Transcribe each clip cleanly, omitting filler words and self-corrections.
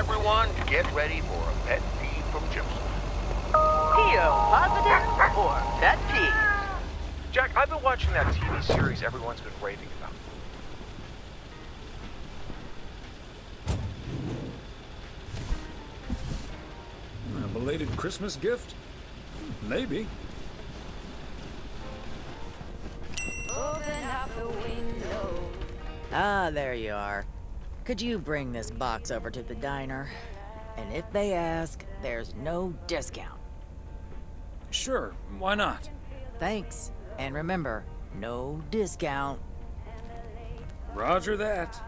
everyone, get ready for a pet peeve from Joseph. PO positive or pet peeve? Jack, I've been watching that TV series everyone's been raving about. A belated Christmas gift? Maybe. Open up the window. Ah, there you are. Could you bring this box over to the diner? And if they ask, there's no discount. Sure, why not? Thanks. And remember, no discount. Roger that.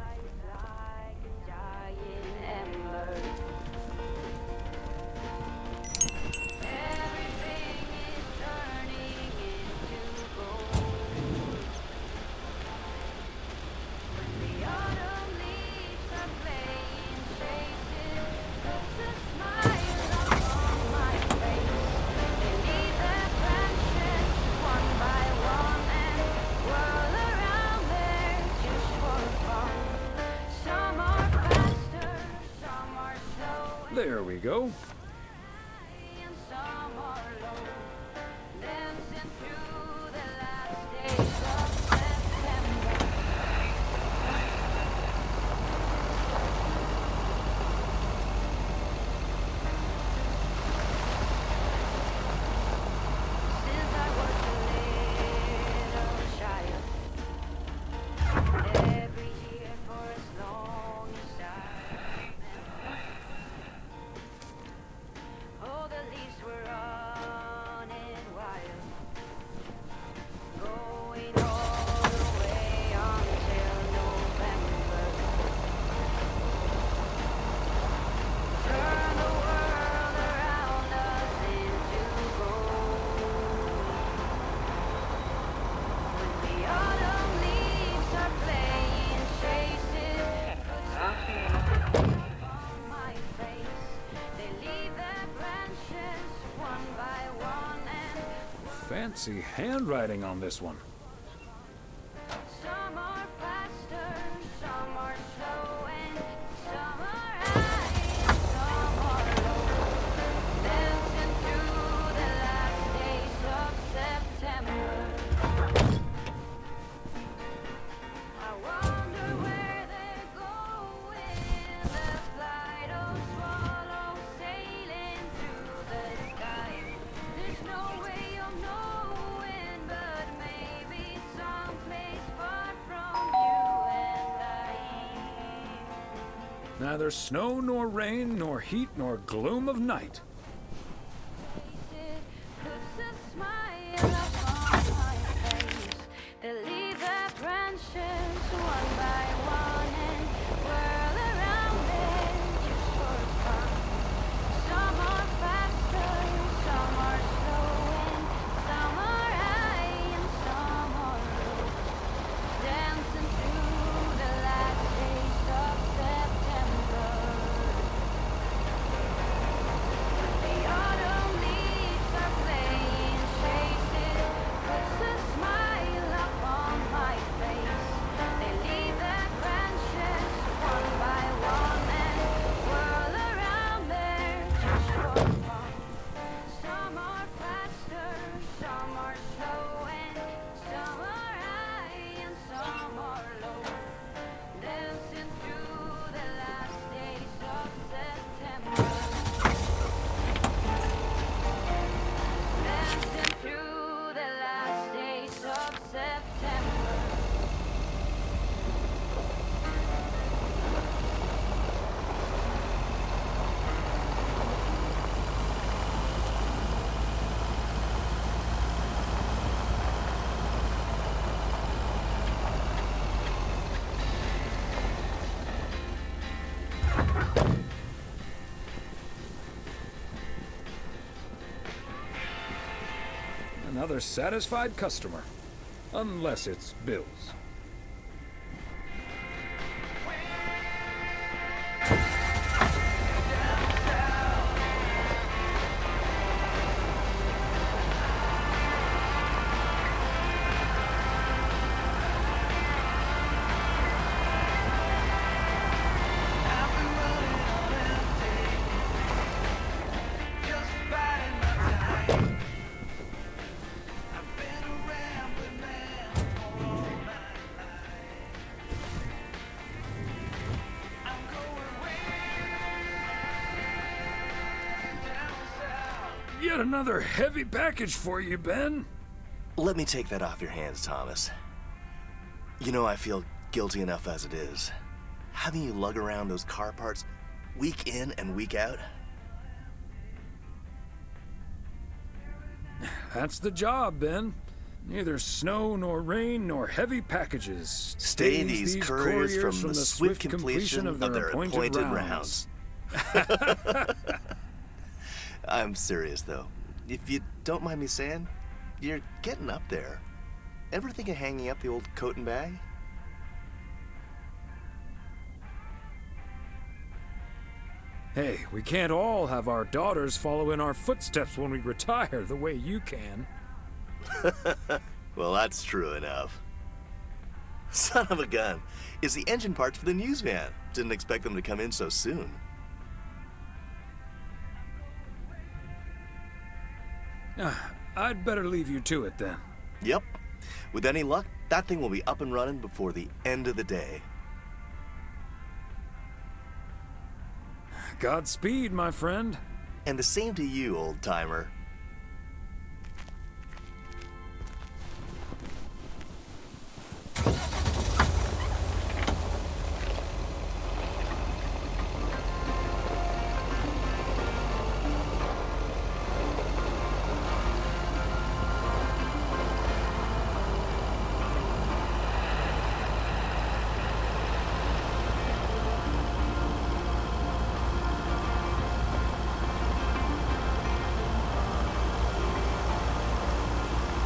There we go. Fancy handwriting on this one. Some are faster, some are slow, and some are high, and some are low. Dancing through the last days of September. I wonder where they're going. The flight of swallows sailing through the sky. There's no way of knowing, but maybe someplace far from you and I. Neither snow nor rain, nor heat nor gloom of night. It puts a smile upon my face. They leave their branches one by one and whirl around them just for fun. Some are faster, some are slow, and some are high and some are low. Dancing through the last days of September. The autumn leaves are playing chases, puts a smile upon my face. They leave their branches one by one and whirl around there just for fun. Some are faster, some are slow, and some are high and some are low. Dancing through the last days of September. Dancing through the last days of September. Another satisfied customer. Unless it's Bill's. Got another heavy package for you, Ben. Let me take that off your hands, Thomas. You know, I feel guilty enough as it is. Having you lug around those car parts week in and week out. That's the job, Ben. Neither snow nor rain nor heavy packages Stay stays these couriers from the swift completion of of their appointed rounds. I'm serious, though. If you don't mind me saying, you're getting up there. Ever think of hanging up the old coat and bag? Hey, we can't all have our daughters follow in our footsteps when we retire the way you can. Well, that's true enough. Son of a gun. It's the engine parts for the news van. Didn't expect them to come in so soon. I'd better leave you to it then. Yep. With any luck, that thing will be up and running before the end of the day. Godspeed, my friend. And the same to you, old-timer.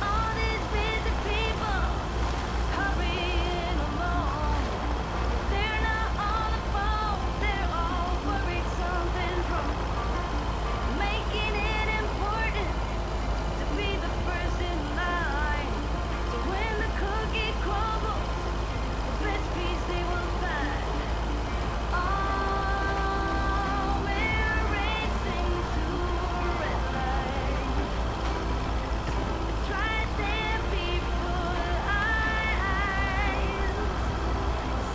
All these busy people hurrying along. They're not on the phone, they're all worried something's wrong. Making it important to be the first in line. So when the cookie crumbles, the best piece they will find. Oh, we're racing to a red light. Try them people eyes,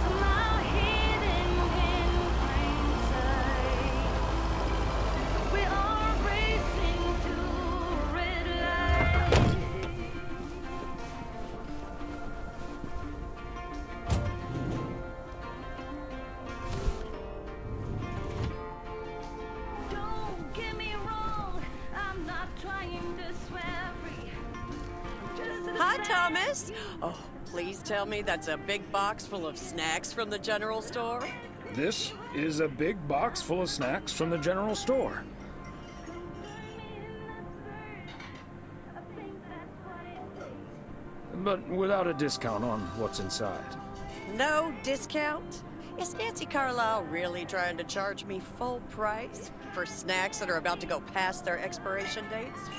somehow hidden in plain sight. We are racing to a red light. Don't get me wrong, I'm not trying to swear free. Hi, Thomas. Oh, please tell me that's a big box full of snacks from the general store. This is a big box full of snacks from the general store. But without a discount on what's inside. No discount? Is Nancy Carlisle really trying to charge me full price for snacks that are about to go past their expiration dates?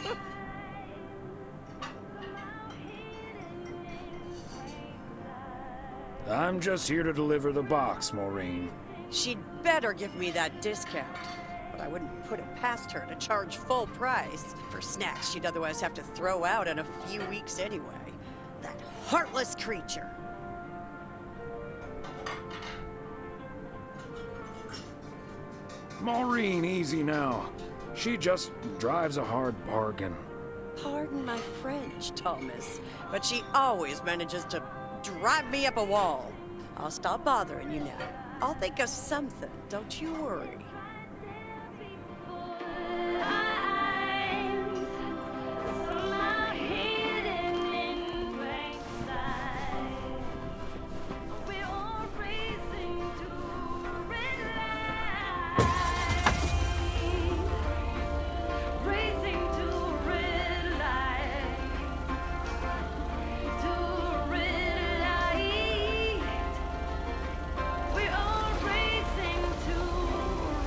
I'm just here to deliver the box, Maureen. She'd better give me that discount. But I wouldn't put it past her to charge full price for snacks she'd otherwise have to throw out in a few weeks anyway. That heartless creature. Maureen, easy now. She just drives a hard bargain. Pardon my French, Thomas, but she always manages to drive me up a wall. I'll stop bothering you now. I'll think of something, don't you worry. Somehow hidden in plain sight. We're all racing to a red light. Racing to a red light. To a red light. We're all racing to a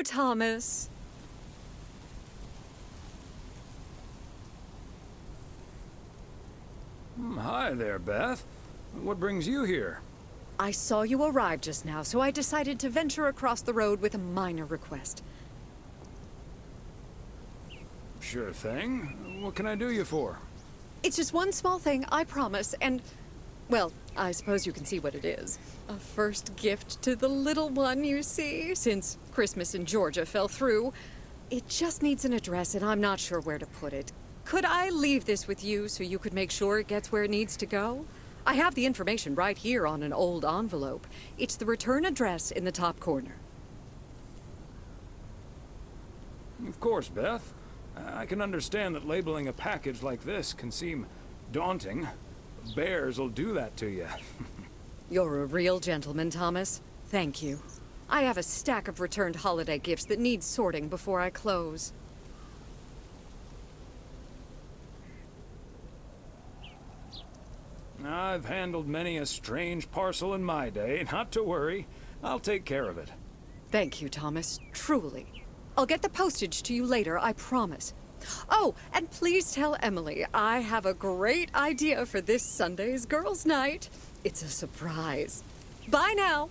Thomas. Hi there, Beth. What brings you here? I saw you arrive just now, so I decided to venture across the road with a minor request. Sure thing. What can I do you for? It's just one small thing, I promise, and... well, I suppose you can see what it is. A first gift to the little one, you see, since Christmas in Georgia fell through. It just needs an address, and I'm not sure where to put it. Could I leave this with you so you could make sure it gets where it needs to go? I have the information right here on an old envelope. It's the return address in the top corner. Of course, Beth. I can understand that labeling a package like this can seem daunting. Bears will do that to you. You're a real gentleman, Thomas. Thank you. I have a stack of returned holiday gifts that need sorting before I close. I've handled many a strange parcel in my day. Not to worry. I'll take care of it. Thank you, Thomas. Truly. I'll get the postage to you later, I promise. Oh, and please tell Emily I have a great idea for this Sunday's girls' night. It's a surprise. Bye now.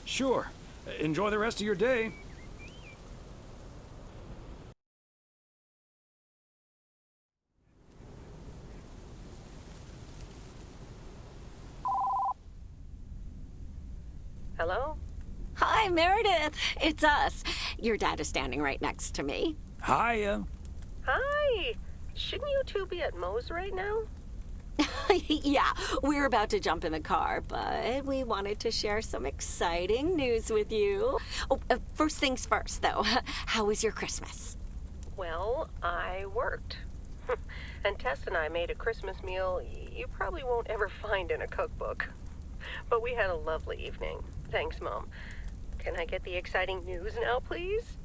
Sure. Enjoy the rest of your day. Hello? Hi, Meredith. It's us. Your dad is standing right next to me. Hiya. Hi. Shouldn't you two be at Moe's right now? Yeah, we're about to jump in the car, but we wanted to share some exciting news with you. Oh, first things first, though. How was your Christmas? Well, I worked. And Tess and I made a Christmas meal you probably won't ever find in a cookbook. But we had a lovely evening. Thanks, Mom. Can I get the exciting news now, please?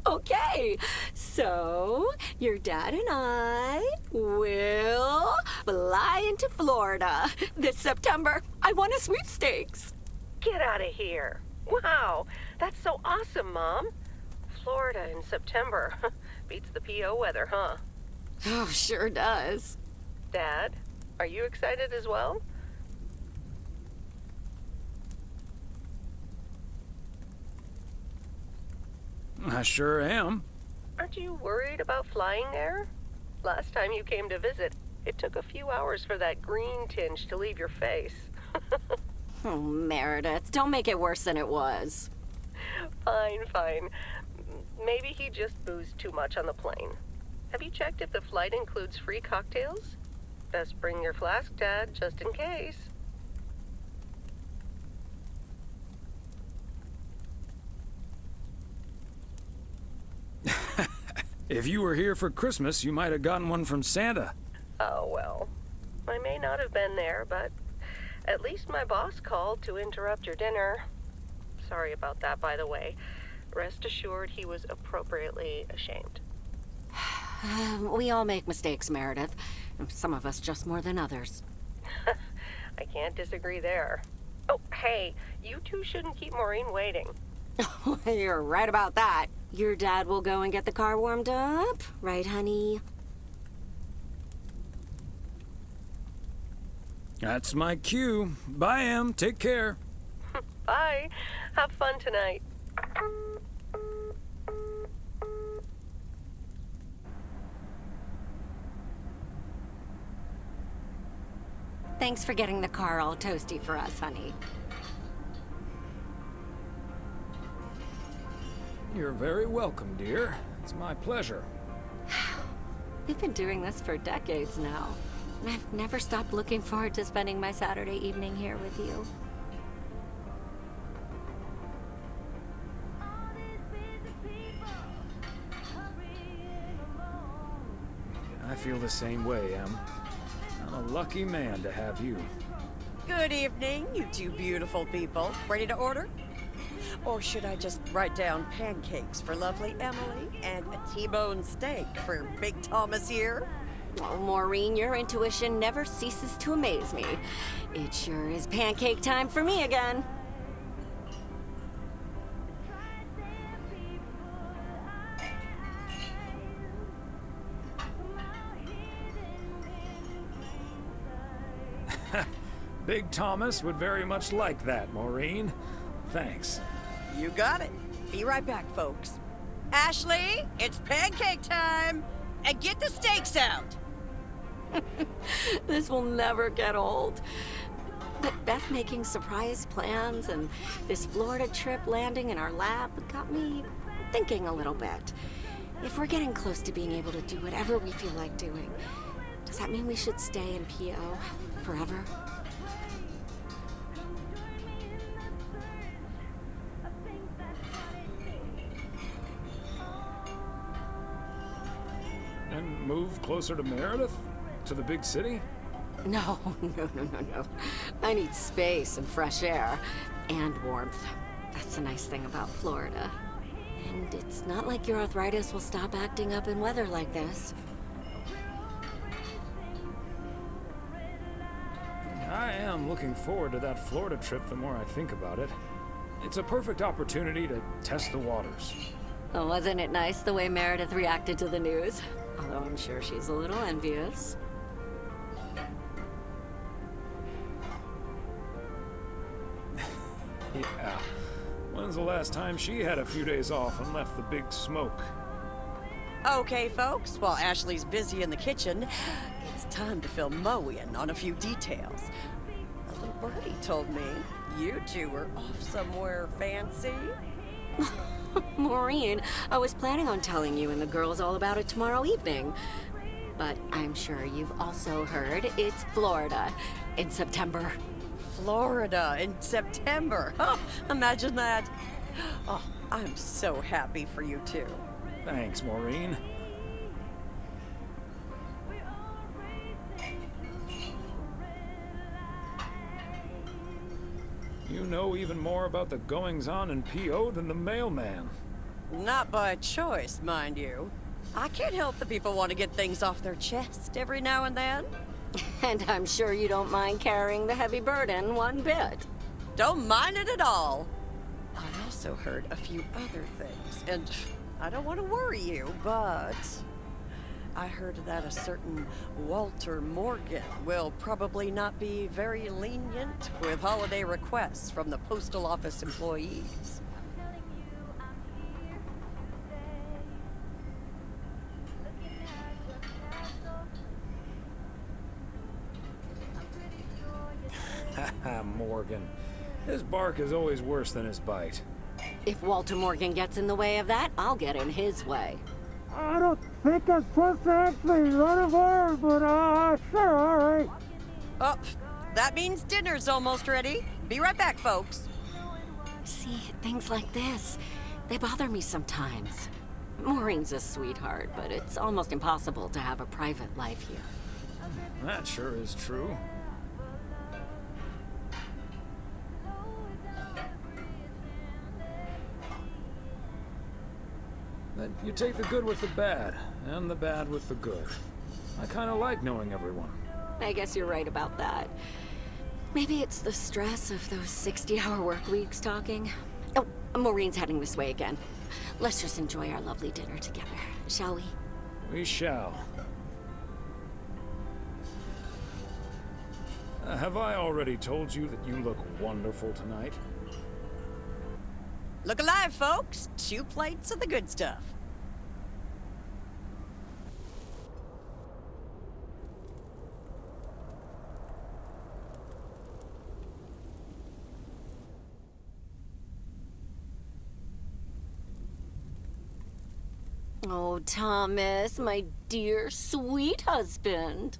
Okay, so your dad and I will fly into Florida this September. I won a sweepstakes. Get out of here. Wow, that's so awesome, Mom. Florida in September. Beats the PO weather, huh? Oh, sure does. Dad, are you excited as well? I sure am. Aren't you worried about flying there? Last time you came to visit, it took a few hours for that green tinge to leave your face. Oh, Meredith, don't make it worse than it was. Fine, fine. Maybe he just boozed too much on the plane. Have you checked if the flight includes free cocktails? Best bring your flask, Dad, just in case. If you were here for Christmas, you might have gotten one from Santa. Oh, well. I may not have been there, but at least my boss called to interrupt your dinner. Sorry about that, by the way. Rest assured he was appropriately ashamed. We all make mistakes, Meredith. Some of us just more than others. I can't disagree there. Oh, hey, you two shouldn't keep Maureen waiting. You're right about that. Your dad will go and get the car warmed up, right, honey? That's my cue. Bye, Em. Take care. Bye. Have fun tonight. Thanks for getting the car all toasty for us, honey. You're very welcome, dear. It's my pleasure. We've been doing this for decades now, and I've never stopped looking forward to spending my Saturday evening here with you. I feel the same way, Em. I'm a lucky man to have you. Good evening, you two beautiful people. Ready to order? Or should I just write down pancakes for lovely Emily and a T-bone steak for Big Thomas here? Well, Maureen, your intuition never ceases to amaze me. It sure is pancake time for me again. Big Thomas would very much like that, Maureen. Thanks. You got it. Be right back, folks. Ashley, it's pancake time! And get the steaks out! This will never get old. But Beth making surprise plans and this Florida trip landing in our lap got me thinking a little bit. If we're getting close to being able to do whatever we feel like doing, does that mean we should stay in PO forever? And move closer to Meredith? To the big city? No. I need space and fresh air and warmth. That's the nice thing about Florida. And it's not like your arthritis will stop acting up in weather like this. I am looking forward to that Florida trip the more I think about it. It's a perfect opportunity to test the waters. Oh, wasn't it nice the way Meredith reacted to the news? Although I'm sure she's a little envious. Yeah. When's the last time she had a few days off and left the big smoke? Okay, folks, while Ashley's busy in the kitchen, it's time to fill Mo in on a few details. A little birdie told me you two were off somewhere fancy. Maureen, I was planning on telling you and the girls all about it tomorrow evening. But I'm sure you've also heard it's Florida in September. Florida in September. Oh, imagine that. Oh, I'm so happy for you two. Thanks, Maureen. You know even more about the goings-on in PO than the mailman. Not by choice, mind you. I can't help the people want to get things off their chest every now and then. And I'm sure you don't mind carrying the heavy burden one bit. Don't mind it at all. I also heard a few other things, and I don't want to worry you, but I heard that a certain Walter Morgan will probably not be very lenient with holiday requests from the postal office employees. Haha, Morgan. His bark is always worse than his bite. If Walter Morgan gets in the way of that, I'll get in his way. I don't think I'm supposed to actually run a bar, but sure, all right. Oh, that means dinner's almost ready. Be right back, folks. See, things like this, they bother me sometimes. Maureen's a sweetheart, but it's almost impossible to have a private life here. That sure is true. Then you take the good with the bad, and the bad with the good. I kind of like knowing everyone. I guess you're right about that. Maybe it's the stress of those 60-hour work weeks talking. Oh, Maureen's heading this way again. Let's just enjoy our lovely dinner together, shall we? We shall. Have I already told you that you look wonderful tonight? Look alive, folks. 2 plates of the good stuff. Oh, Thomas, my dear, sweet husband.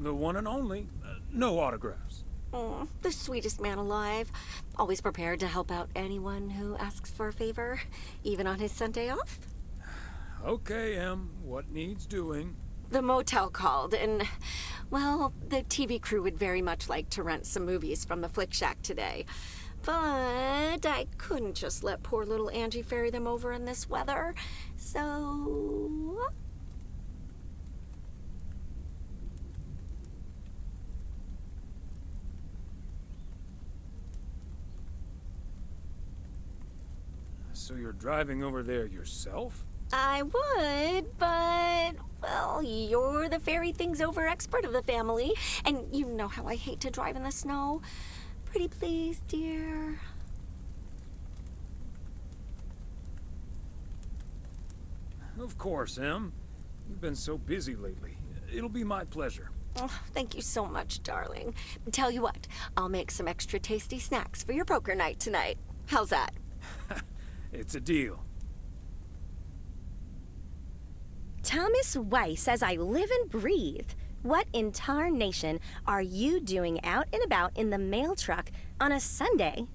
The one and only. No autographs. Oh, the sweetest man alive. Always prepared to help out anyone who asks for a favor, even on his Sunday off. Okay, Em. What needs doing? The motel called, and, well, the TV crew would very much like to rent some movies from the Flick Shack today. But I couldn't just let poor little Angie ferry them over in this weather, so... So you're driving over there yourself? I would, but, well, you're the fairy things over expert of the family, and you know how I hate to drive in the snow. Pretty please, dear. Of course, Em. You've been so busy lately. It'll be my pleasure. Oh, thank you so much, darling. Tell you what, I'll make some extra tasty snacks for your poker night tonight. How's that? It's a deal. Tomasa Waisa says I live and breathe. What in tarnation are you doing out and about in the mail truck on a Sunday?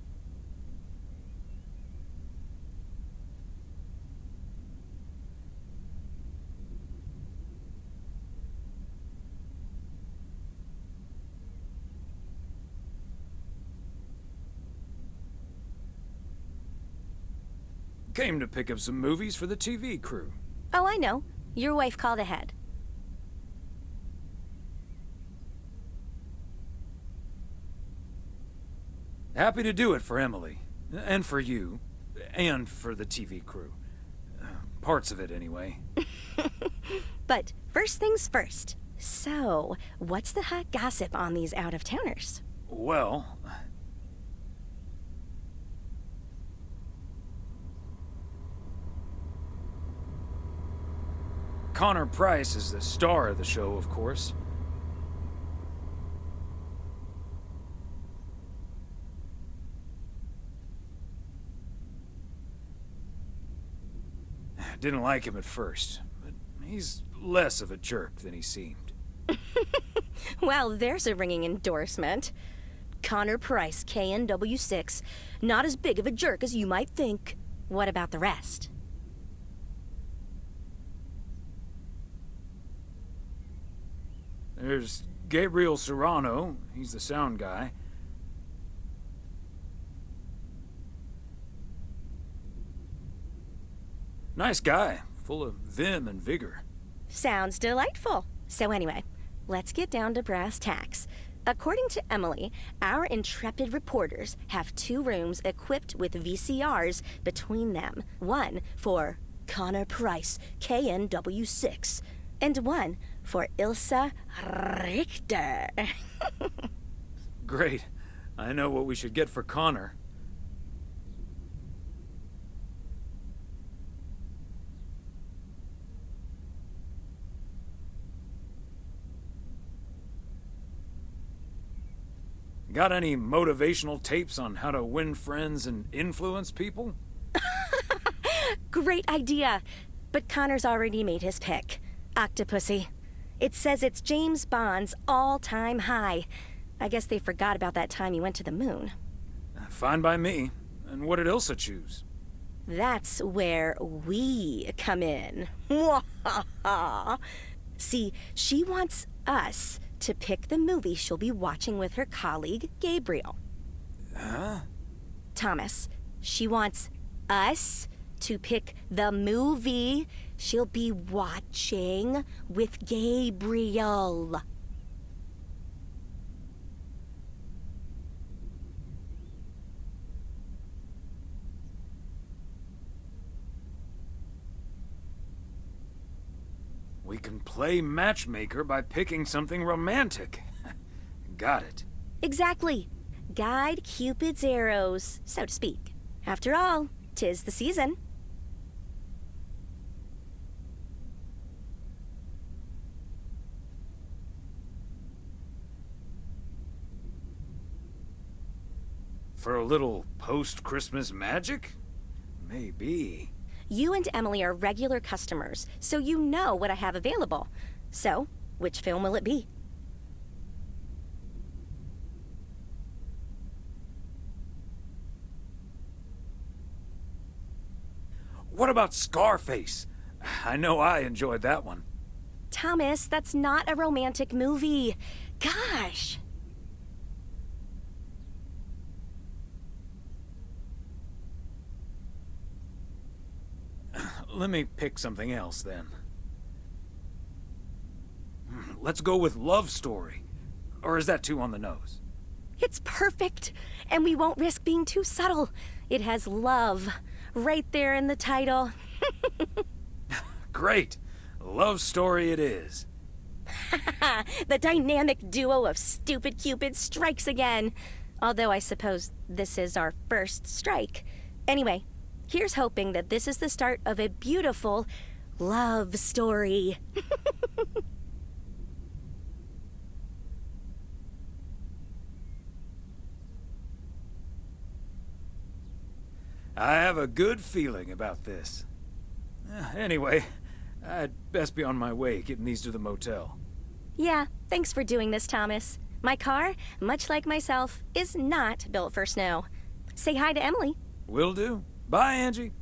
Came to pick up some movies for the TV crew. Oh, I know. Your wife called ahead. Happy to do it for Emily. And for you. And for the TV crew. Parts of it, anyway. But first things first. So, what's the hot gossip on these out-of-towners? Well... Connor Price is the star of the show, of course. Didn't like him at first, but he's less of a jerk than he seemed. Well, there's a ringing endorsement. Connor Price, KNW6, not as big of a jerk as you might think. What about the rest? There's Gabriel Serrano, he's the sound guy. Nice guy, full of vim and vigor. Sounds delightful. So anyway, let's get down to brass tacks. According to Emily, our intrepid reporters have 2 rooms equipped with VCRs between them. One for Connor Price, KNW6, and one for Ilsa Richter. Great. I know what we should get for Connor. Got any motivational tapes on how to win friends and influence people? Great idea. But Connor's already made his pick. Octopussy. It says it's James Bond's all-time high. I guess they forgot about that time he went to the moon. Fine by me. And what did Ilsa choose? That's where we come in. See, she wants us to pick the movie she'll be watching with her colleague, Gabriel. Huh? Thomas, she wants us to pick the movie she'll be watching with Gabriel. We can play matchmaker by picking something romantic. Got it. Exactly. Guide Cupid's arrows, so to speak. After all, 'tis the season. For a little post-Christmas magic? Maybe. You and Emily are regular customers, so you know what I have available. So, which film will it be? What about Scarface? I know I enjoyed that one. Thomas, that's not a romantic movie. Gosh. Let me pick something else, then. Let's go with Love Story. Or is that too on the nose? It's perfect, and we won't risk being too subtle. It has love right there in the title. Great. Love story it is. The dynamic duo of stupid Cupid strikes again. Although I suppose this is our first strike. Anyway, here's hoping that this is the start of a beautiful love story. I have a good feeling about this. Anyway, I'd best be on my way, getting these to the motel. Yeah, thanks for doing this, Thomas. My car, much like myself, is not built for snow. Say hi to Emily. Will do. Bye, Angie.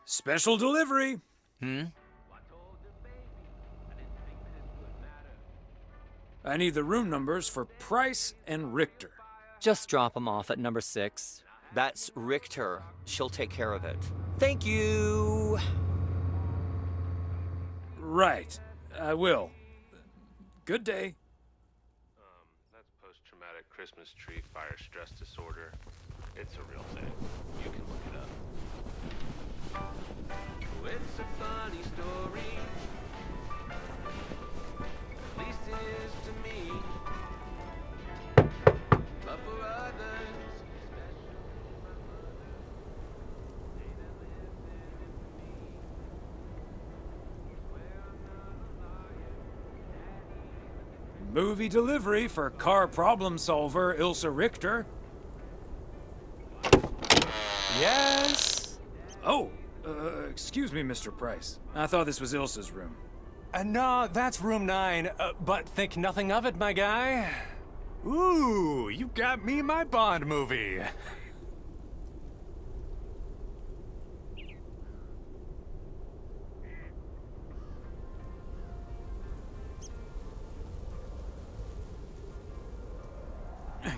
Special delivery. I need the room numbers for Price and Richter. Just drop them off at number 6. That's Richter. She'll take care of it. Thank you. Right. I will. Good day. That's post-traumatic Christmas tree fire stress disorder. It's a real thing. You can look it up. It's a funny story. At least it is to me. But for others, Movie delivery for car problem solver Ilsa Richter. Yes? Oh, excuse me, Mr. Price. I thought this was Ilsa's room. No, that's room 9, but think nothing of it, my guy. Ooh, you got me my Bond movie.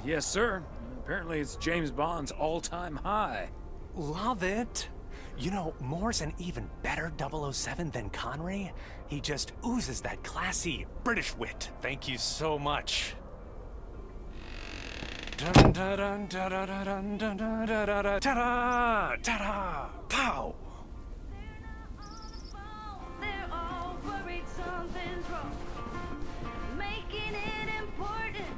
Yes, sir. Apparently it's James Bond's all-time high. Love it. You know, Moore's an even better 007 than Connery. He just oozes that classy British wit. Thank you so much. Dun, dun, dun, dun, dun, dun, dun, dun, dun, dun, dun, ta-da! Ta-da! Pow! They're all worried something's wrong, making it important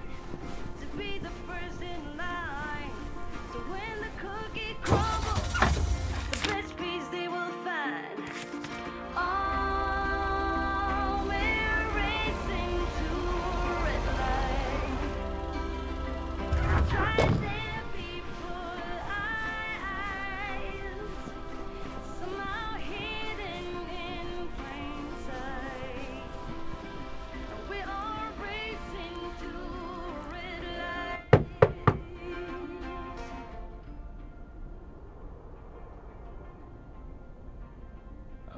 to be the first in line. So when the cookie crumbles, the best piece they will find. Oh, we're racing to a red light. Try to stand before eyes, somehow hidden in plain sight. We are racing to red lights.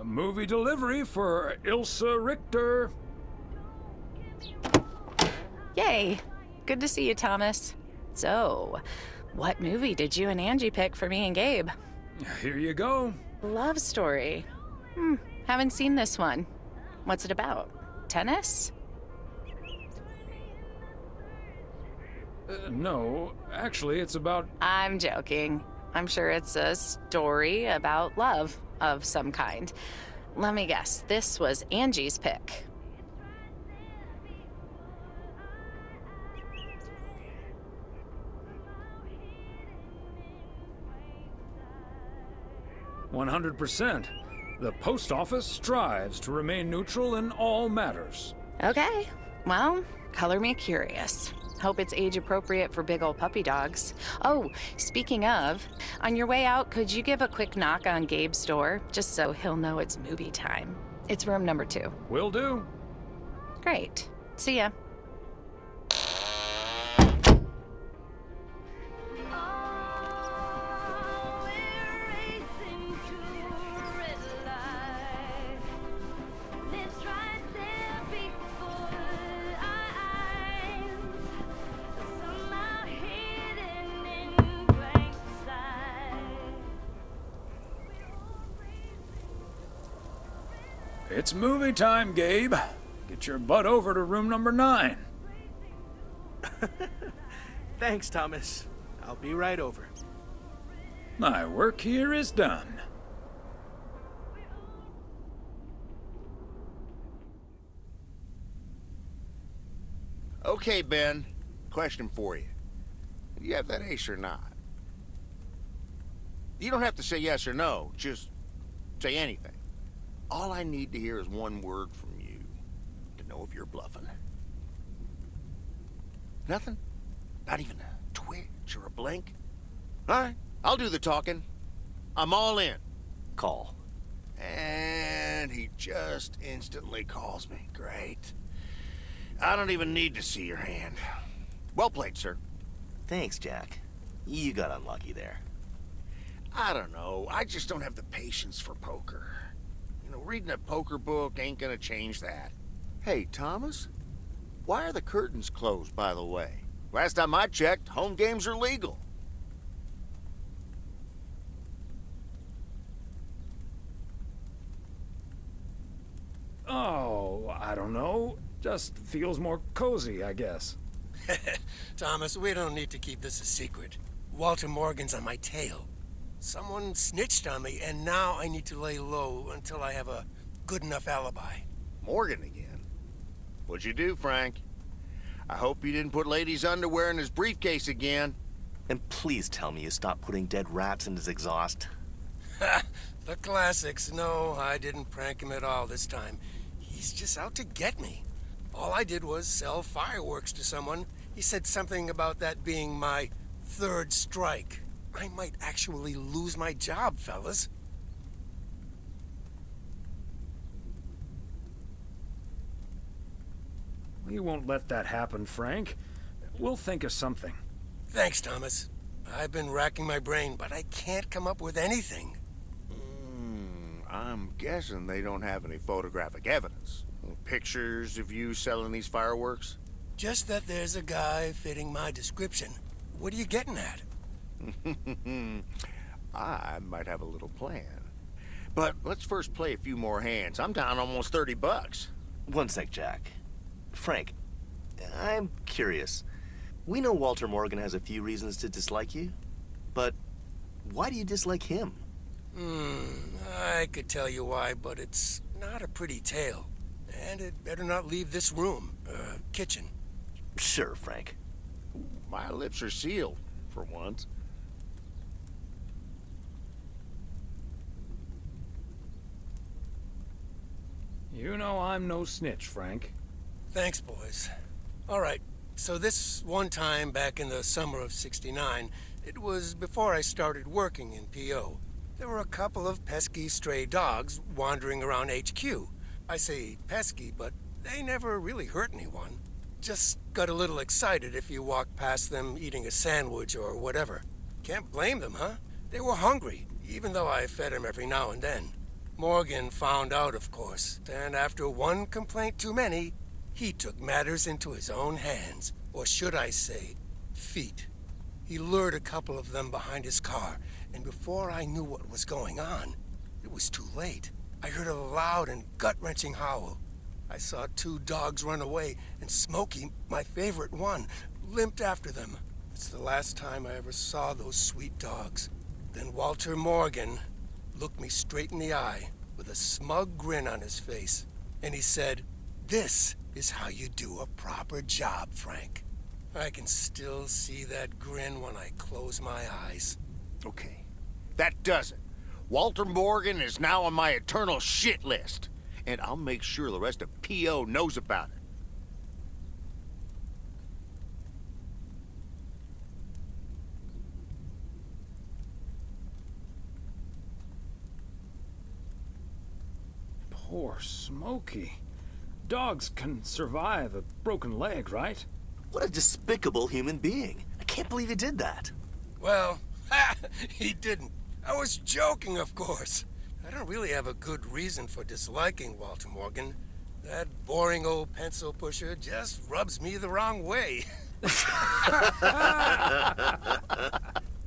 A movie delivery for Ilsa Richter. Yay! Good to see you, Thomas. So, what movie did you and Angie pick for me and Gabe? Here you go. Love story. Haven't seen this one. What's it about? Tennis? No, actually, it's about. I'm joking. I'm sure it's a story about love of some kind. Let me guess, this was Angie's pick. %. The post office strives to remain neutral in all matters. Okay, well, color me curious. Hope it's age appropriate for big old puppy dogs. Oh, speaking of, on your way out, could you give a quick knock on Gabe's door, just so he'll know it's movie time? It's room number 2. Will do. Great. See ya. It's movie time, Gabe. Get your butt over to room number 9. Thanks, Thomas. I'll be right over. My work here is done. Okay, Ben. Question for you. Do you have that ace or not? You don't have to say yes or no. Just say anything. All I need to hear is one word from you to know if you're bluffing. Nothing? Not even a twitch or a blink? All right, I'll do the talking. I'm all in. Call. And he just instantly calls me. Great. I don't even need to see your hand. Well played, sir. Thanks, Jack. You got unlucky there. I don't know. I just don't have the patience for poker. You know, reading a poker book ain't gonna change that. Hey, Thomas? Why are the curtains closed, by the way? Last time I checked, home games are legal. Oh, I don't know. Just feels more cozy, I guess. Thomas, we don't need to keep this a secret. Walter Morgan's on my tail. Someone snitched on me, and now I need to lay low until I have a good enough alibi. Morgan again? What'd you do, Frank? I hope you didn't put ladies' underwear in his briefcase again. And please tell me you stopped putting dead rats in his exhaust. The classics. No, I didn't prank him at all this time. He's just out to get me. All I did was sell fireworks to someone. He said something about that being my third strike. I might actually lose my job, fellas. We won't let that happen, Frank. We'll think of something. Thanks, Thomas. I've been racking my brain, but I can't come up with anything. I'm guessing they don't have any photographic evidence. Pictures of you selling these fireworks? Just that there's a guy fitting my description. What are you getting at? I might have a little plan. But let's first play a few more hands. I'm down almost $30. One sec, Jack. Frank, I'm curious. We know Walter Morgan has a few reasons to dislike you, but why do you dislike him? I could tell you why, but it's not a pretty tale. And it better not leave this room, kitchen. Sure, Frank. My lips are sealed, for once. You know I'm no snitch, Frank. Thanks, boys. All right, so this one time back in the summer of '69, it was before I started working in PO. There were a couple of pesky stray dogs wandering around HQ. I say pesky, but they never really hurt anyone. Just got a little excited if you walked past them eating a sandwich or whatever. Can't blame them, huh? They were hungry, even though I fed them every now and then. Morgan found out, of course, and after one complaint too many, he took matters into his own hands, or should I say, feet. He lured a couple of them behind his car, and before I knew what was going on, it was too late. I heard a loud and gut-wrenching howl. I saw two dogs run away, and Smokey, my favorite one, limped after them. It's the last time I ever saw those sweet dogs. Then Walter Morgan looked me straight in the eye with a smug grin on his face, and he said, "This is how you do a proper job, Frank." I can still see that grin when I close my eyes. Okay, that does it. Walter Morgan is now on my eternal shit list, and I'll make sure the rest of PO knows about it. Poor Smokey. Dogs can survive a broken leg, right? What a despicable human being. I can't believe he did that. Well, he didn't. I was joking, of course. I don't really have a good reason for disliking Walter Morgan. That boring old pencil pusher just rubs me the wrong way.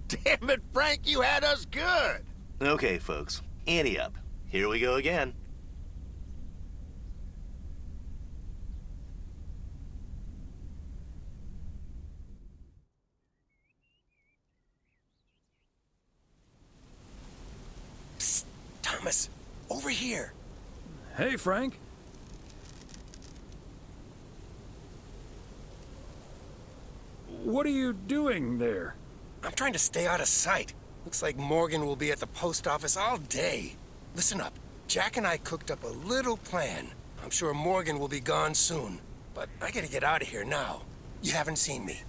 Damn it, Frank, you had us good. Okay, folks, ante up. Here we go again. Psst, Thomas, over here. Hey, Frank. What are you doing there? I'm trying to stay out of sight. Looks like Morgan will be at the post office all day. Listen up. Jack and I cooked up a little plan. I'm sure Morgan will be gone soon. But I gotta get out of here now. You haven't seen me.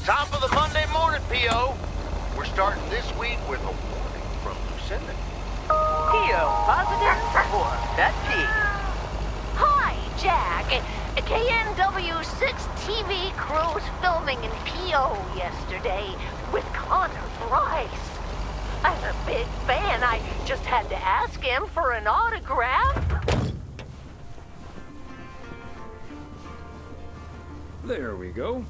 Top of the Monday morning, P.O. We're starting this week with a warning from Lucinda. P.O. positive or that P? Hi, Jack. KNW6 TV crews filming in PO yesterday with Connor Bryce. I'm a big fan. I just had to ask him for an autograph. There we go.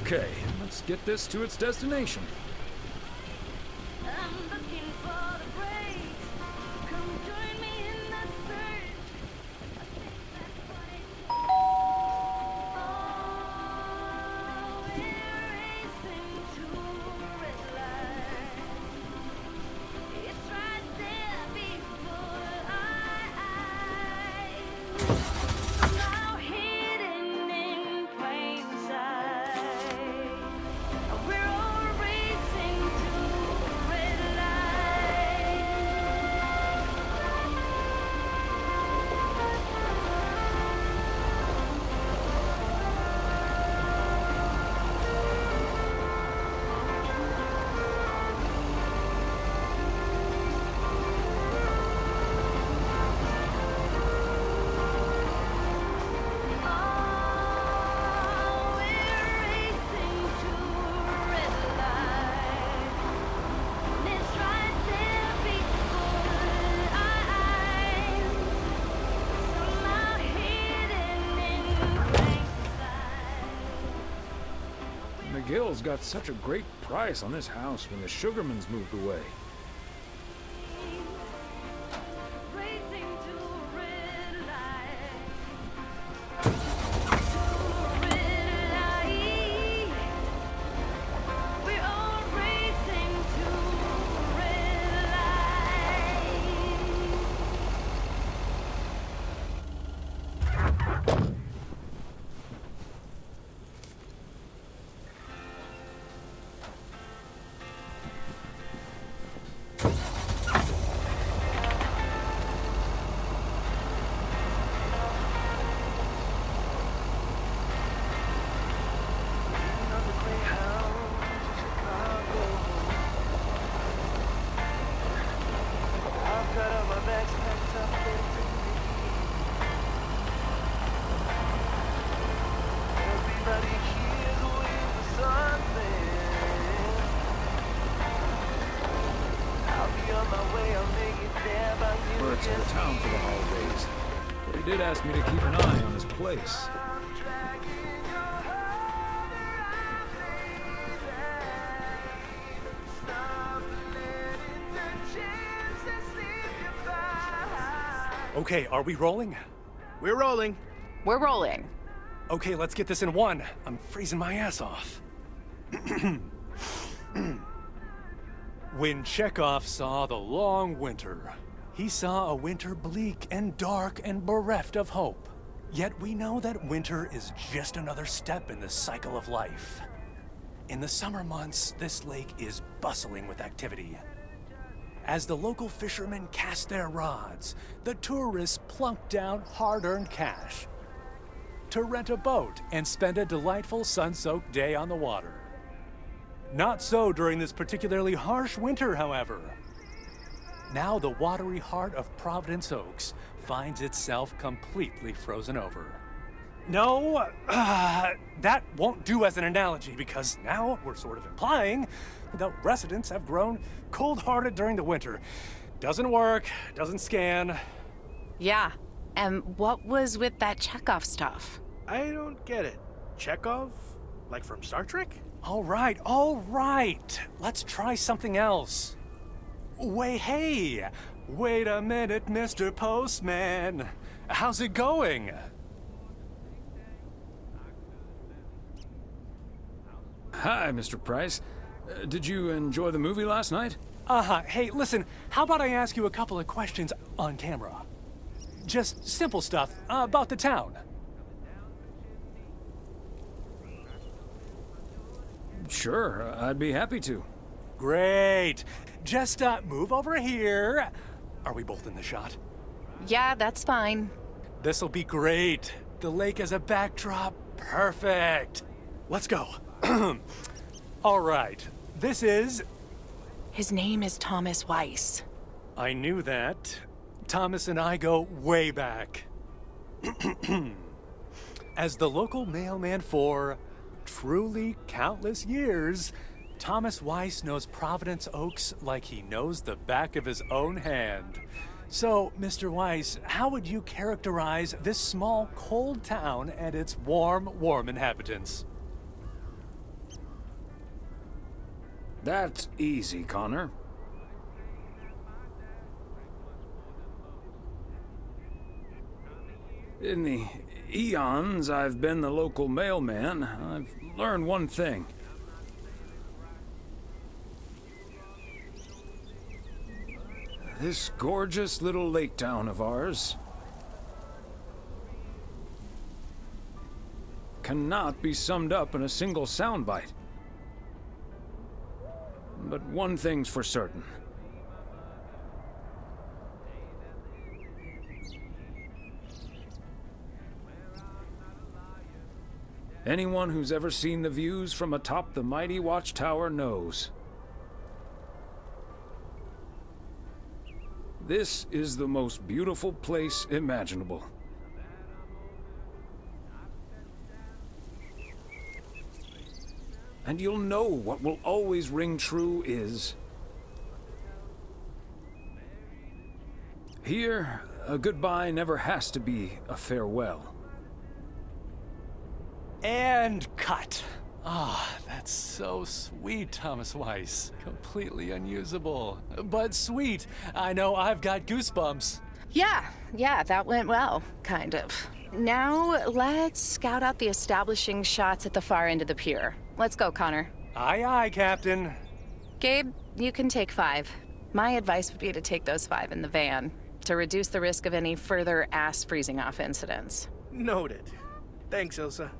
Okay, let's get this to its destination. I'm looking for the breaks. Come join me in the search. I think that's what it's oh, we're racing to a red light. It's right there before our eyes. Somehow hidden in plain sight. We're all racing to a red light. Oh, we're racing to a red light. It's right there before our eyes. Somehow hidden in plain sight. McGill's got such a great price on this house when the Sugarmans moved away. Racing to a red light. Red light. We're all racing to a red light. Bert's in town for the holidays, but he did ask me to keep an eye on his place. Okay, are we rolling? We're rolling. We're rolling. Okay, let's get this in one. I'm freezing my ass off. When Chekhov saw the long winter, he saw a winter bleak and dark and bereft of hope. Yet we know that winter is just another step in the cycle of life. In the summer months, this lake is bustling with activity. As the local fishermen cast their rods, the tourists plunk down hard-earned cash to rent a boat and spend a delightful sun-soaked day on the water. Not so during this particularly harsh winter, however. Now the watery heart of Провиденс Окс finds itself completely frozen over. No, that won't do as an analogy, because now we're sort of implying the residents have grown cold-hearted during the winter. Doesn't work, doesn't scan. Yeah. And what was with that Chekhov stuff? I don't get it. Chekhov? Like from Star Trek? All right. Let's try something else. Hey, wait a minute, Mr. Postman. How's it going? Hi, Mr. Price. Did you enjoy the movie last night? Hey, listen, how about I ask you a couple of questions on camera? Just simple stuff about the town. Sure, I'd be happy to. Great. Just move over here. Are we both in the shot? Yeah, that's fine. This'll be great. The lake as a backdrop. Perfect. Let's go. All right. This is... His name is Tomasa Waiss. I knew that. Thomas and I go way back. As the local mailman for truly countless years, Tomasa Waiss knows Провиденс Окс like he knows the back of his own hand. So, Mr. Waiss, how would you characterize this small, cold town and its warm inhabitants? That's easy, Connor. In the eons I've been the local mailman, I've learned one thing. This gorgeous little lake town of ours cannot be summed up in a single soundbite. But one thing's for certain. Anyone who's ever seen the views from atop the mighty watchtower knows. This is the most beautiful place imaginable. And you'll know what will always ring true is... here, a goodbye never has to be a farewell. And cut. Ah, that's so sweet, Thomas Weiss. Completely unusable. But sweet. I know I've got goosebumps. Yeah, that went well, kind of. Now, let's scout out the establishing shots at the far end of the pier. Let's go, Connor. Aye, aye, Captain. Gabe, you can take 5. My advice would be to take those 5 in the van, to reduce the risk of any further ass freezing off incidents. Noted. Thanks, Ilsa.